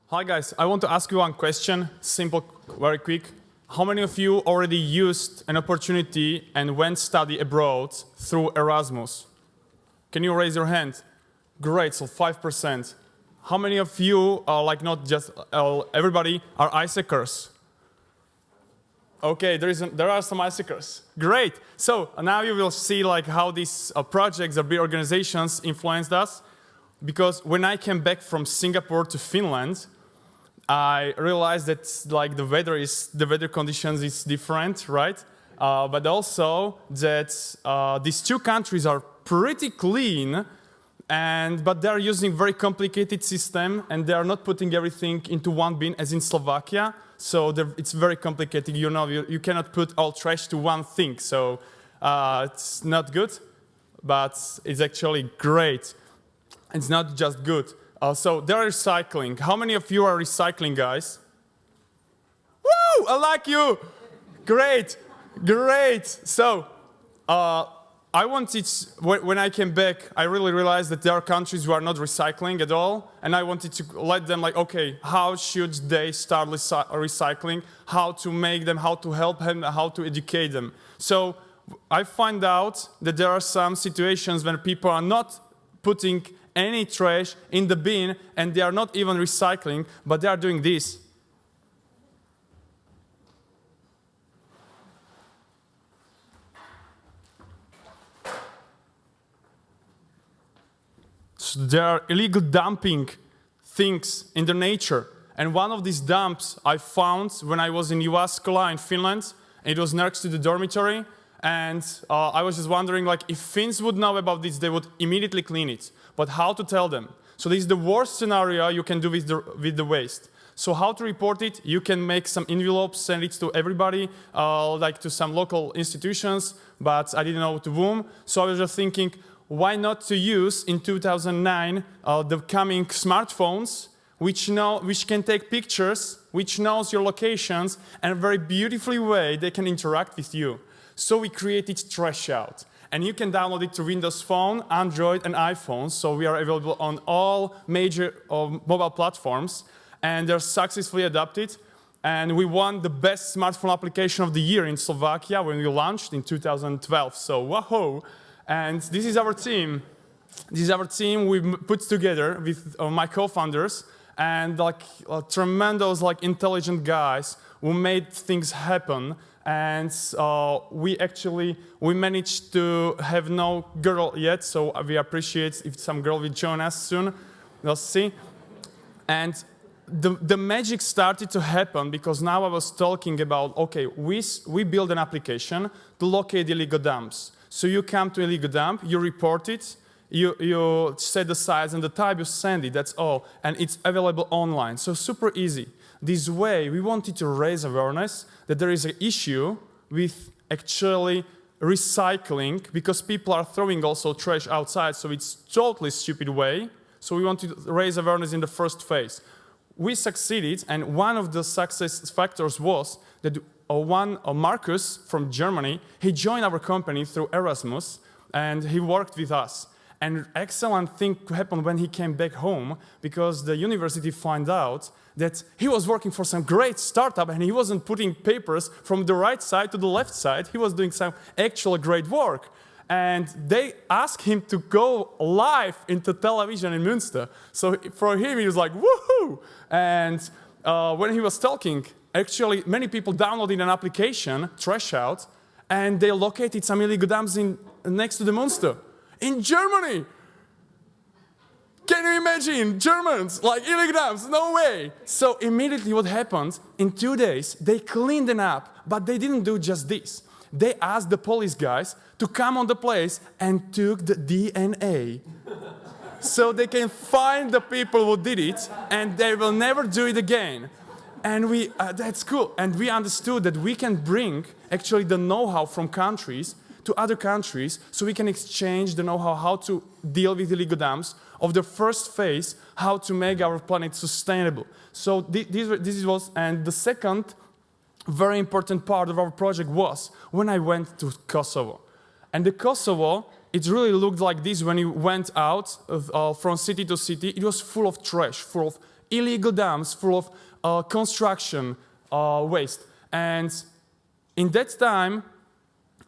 Hi guys, I want to ask you one question, simple, very quick. How many of you already used an opportunity and went study abroad through Erasmus? Can you raise your hand? Great, so 5%. How many of you are like not just everybody are ISECers? Okay, there are some ISECers. Great. So now you will see like how these projects or big organizations influenced us. Because when I came back from Singapore to Finland, I realized that like the weather conditions is different, right? But also that these two countries are pretty clean, but they are using very complicated system, and they are not putting everything into one bin as in Slovakia. So it's very complicated. You know, you cannot put all trash to one thing. So it's not good, but it's actually great. It's not just good. So they're recycling. How many of you are recycling, guys? Woo! I like you! Great, great. So I wanted, when I came back, I really realized that there are countries who are not recycling at all, and I wanted to let them like, okay, how should they start recycling? How to make them, how to help them, how to educate them. So I find out that there are some situations when people are not putting any trash in the bin, and they are not even recycling, but they are doing this. So there are illegal dumping things in the nature. And one of these dumps I found when I was in Jyväskylä in Finland. It was next to the dormitory. And I was just wondering, like, if Finns would know about this, they would immediately clean it. But how to tell them? So this is the worst scenario you can do with the waste. So how to report it? You can make some envelopes, send it to everybody, like to some local institutions, but I didn't know to whom. So I was just thinking, why not to use, in 2009, the coming smartphones, which can take pictures, which knows your locations, and in a very beautifully way, they can interact with you. So we created Trashout. And you can download it to Windows Phone, Android, and iPhone. So we are available on all major mobile platforms. And they're successfully adopted. And we won the best smartphone application of the year in Slovakia when we launched in 2012. So wahoo! And this is our team. This is our team we put together with my co-founders and like tremendous, like intelligent guys who made things happen. And we managed to have no girl yet, so we appreciate if some girl will join us soon. We'll see. And the magic started to happen because now I was talking about, okay, we build an application to locate illegal dumps. So you come to illegal dump, you report it, you set the size and the type, you send it, that's all. And it's available online, so super easy. This way, we wanted to raise awareness that there is an issue with actually recycling because people are throwing also trash outside, so it's totally stupid way. So we wanted to raise awareness in the first phase. We succeeded, and one of the success factors was that Marcus from Germany, he joined our company through Erasmus, and he worked with us. And excellent thing happened when he came back home because the university found out that he was working for some great startup and he wasn't putting papers from the right side to the left side. He was doing some actual great work. And they asked him to go live into television in Münster. So for him, he was like, woohoo! And when he was talking, actually many people downloaded an application, Trashout, and they located some illegal dumps next to the Münster. In Germany! Can you imagine? Germans, like illegal dumps, no way! So immediately what happened, in 2 days, they cleaned it up, but they didn't do just this. They asked the police guys to come on the place and took the DNA. So they can find the people who did it, and they will never do it again. And that's cool. And we understood that we can bring actually the know-how from countries to other countries, so we can exchange the know-how how to deal with illegal dumps of the first phase, how to make our planet sustainable. So this was, and the second very important part of our project was when I went to Kosovo. And the Kosovo, it really looked like this when you went out from city to city. It was full of trash, full of illegal dumps full of construction waste. And in that time,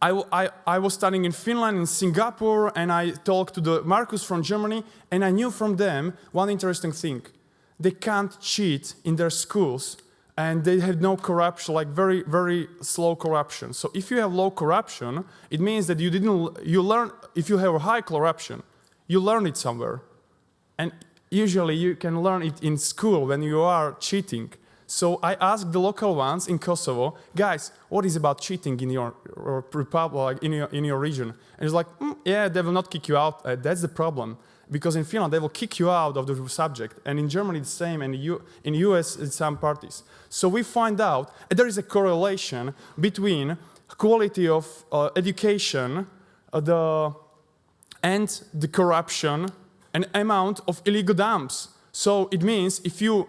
I was studying in Finland, in Singapore, and I talked to the Marcus from Germany, and I knew from them one interesting thing. They can't cheat in their schools, and they have no corruption, like very, very slow corruption. So if you have low corruption, it means that you learn, if you have high corruption, you learn it somewhere. And usually you can learn it in school when you are cheating. So I asked the local ones in Kosovo, guys, what is about cheating in your republic, in your region? And it's like, yeah, they will not kick you out. That's the problem. Because in Finland, they will kick you out of the subject. And in Germany, the same. And in US, in some parties. So we find out there is a correlation between quality of education and the corruption and amount of illegal dumps. So it means if you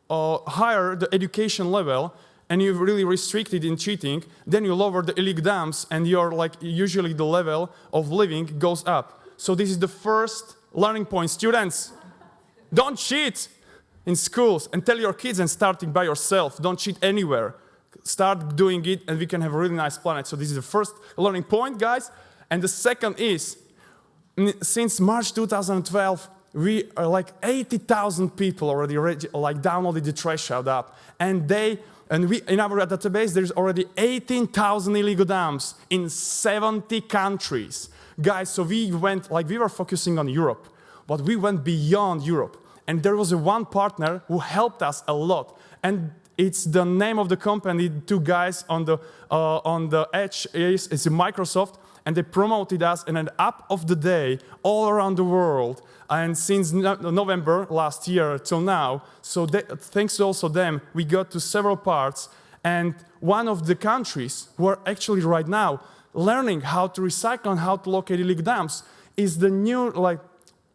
higher the education level and you really restrict it in cheating, then you lower the illegal dumps and usually the level of living goes up. So this is the first learning point. Students, don't cheat in schools and tell your kids and starting by yourself. Don't cheat anywhere. Start doing it and we can have a really nice planet. So this is the first learning point, guys. And the second is, since March 2012, we are like 80,000 people already downloaded the Trashout app, and in our database there's already 18,000 illegal dumps in 70 countries, guys. So we were focusing on Europe, but we went beyond Europe, and there was one partner who helped us a lot, and it's the name of the company. Two guys on the edge is Microsoft. And they promoted us in an app of the day all around the world. And since November last year till now, so thanks to also them, we got to several parts. And one of the countries who are actually right now learning how to recycle and how to locate illegal dumps is the new,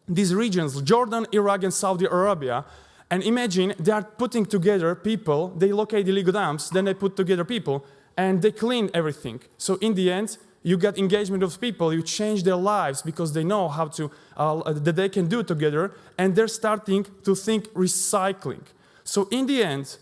these regions, Jordan, Iraq, and Saudi Arabia. And imagine they are putting together people, they locate illegal dumps, then they put together people, and they clean everything. So in the end, you get engagement of people, you change their lives because they know how to, that they can do together, and they're starting to think recycling. So in the end,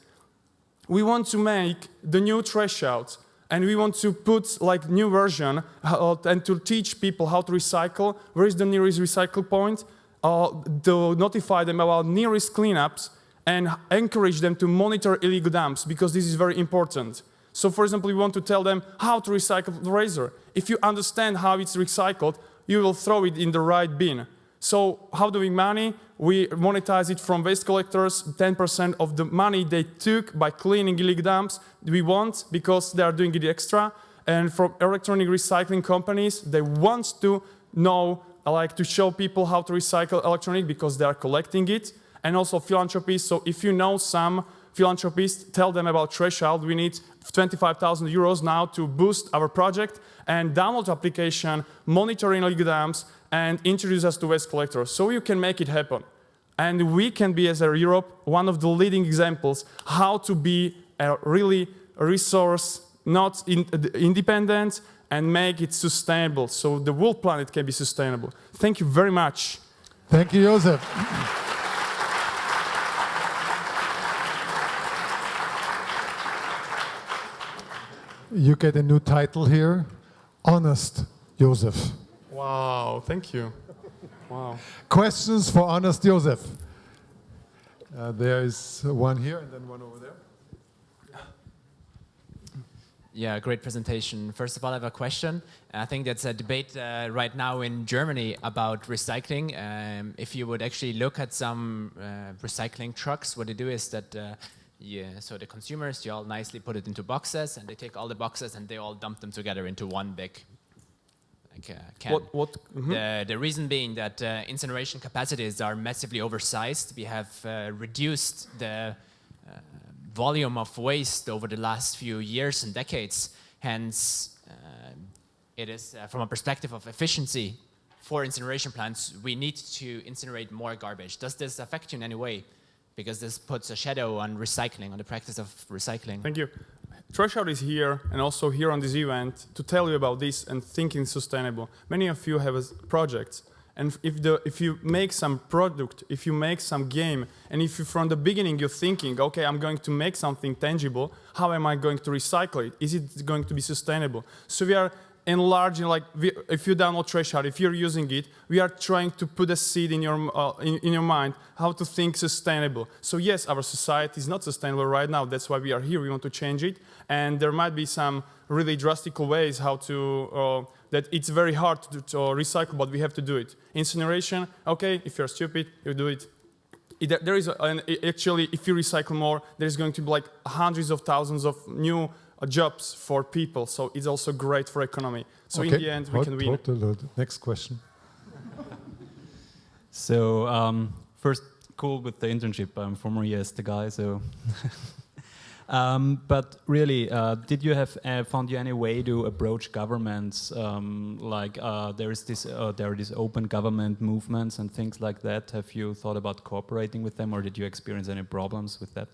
we want to make the new Trashout, and we want to put new version and to teach people how to recycle, where is the nearest recycle point, to notify them about nearest cleanups, and encourage them to monitor illegal dumps, because this is very important. So, for example, we want to tell them how to recycle the razor. If you understand how it's recycled, you will throw it in the right bin. So, how do we money? We monetize it from waste collectors. 10% of the money they took by cleaning illegal dumps, we want, because they are doing it extra. And from electronic recycling companies, they want to know, to show people how to recycle electronic because they are collecting it. And also philanthropies. So, if you know some philanthropists, tell them about Trashout. We need 25,000 euros now to boost our project and download the application, monitoring illegal dumps, and introduce us to waste collectors. So you can make it happen. And we can be, as a Europe, one of the leading examples how to be a really resource, not independent, and make it sustainable. So the whole planet can be sustainable. Thank you very much. Thank you, Josef. You get a new title here, Honest Josef. Wow, thank you. Wow. Questions for Honest Josef. There is one here and then one over there. Yeah, great presentation. First of all, I have a question. I think that's a debate right now in Germany about recycling. If you would actually look at some recycling trucks, what they do is that so the consumers, you all nicely put it into boxes, and they take all the boxes and they all dump them together into one big can. The reason being that incineration capacities are massively oversized. We have reduced the volume of waste over the last few years and decades. Hence, it is from a perspective of efficiency for incineration plants, we need to incinerate more garbage. Does this affect you in any way? Because this puts a shadow on recycling, on the practice of recycling. Thank you. Trashout is here and also here on this event to tell you about this and thinking sustainable. Many of you have projects And if you make some product, if you make some game, and if you from the beginning you're thinking, okay, I'm going to make something tangible, how am I going to recycle it? Is it going to be sustainable? So we are enlarging, like if you download Trashout, if you're using it, we are trying to put a seed in your mind how to think sustainable. So yes, our society is not sustainable right now. That's why we are here. We want to change it, and there might be some really drastic ways how to that it's very hard to recycle, but we have to do it. Incineration, okay, if you're stupid, you do it. There is actually, if you recycle more, there's going to be like hundreds of thousands of new jobs for people, so it's also great for economy. So in the end, we can win. Next question. So first, cool with the internship. I'm former ES the guy, so. But really, did you have found you any way to approach governments? There are these open government movements and things like that. Have you thought about cooperating with them, or did you experience any problems with that?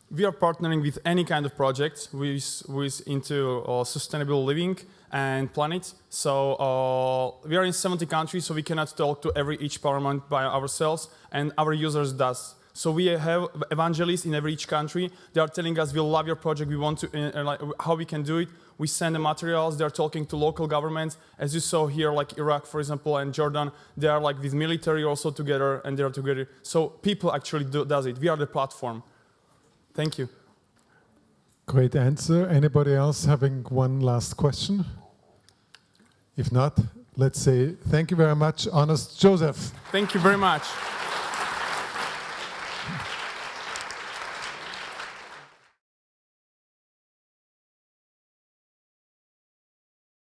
We are partnering with any kind of project with into sustainable living and planet. So we are in 70 countries, so we cannot talk to each parliament by ourselves, and our users does. So we have evangelists in each country. They are telling us, we love your project, we want to, how we can do it. We send the materials, they're talking to local governments. As you saw here, like Iraq, for example, and Jordan, they are like with military also together, and they're together. So people actually does it. We are the platform. Thank you. Great answer. Anybody else having one last question? If not, let's say thank you very much, Honest Joseph. Thank you very much.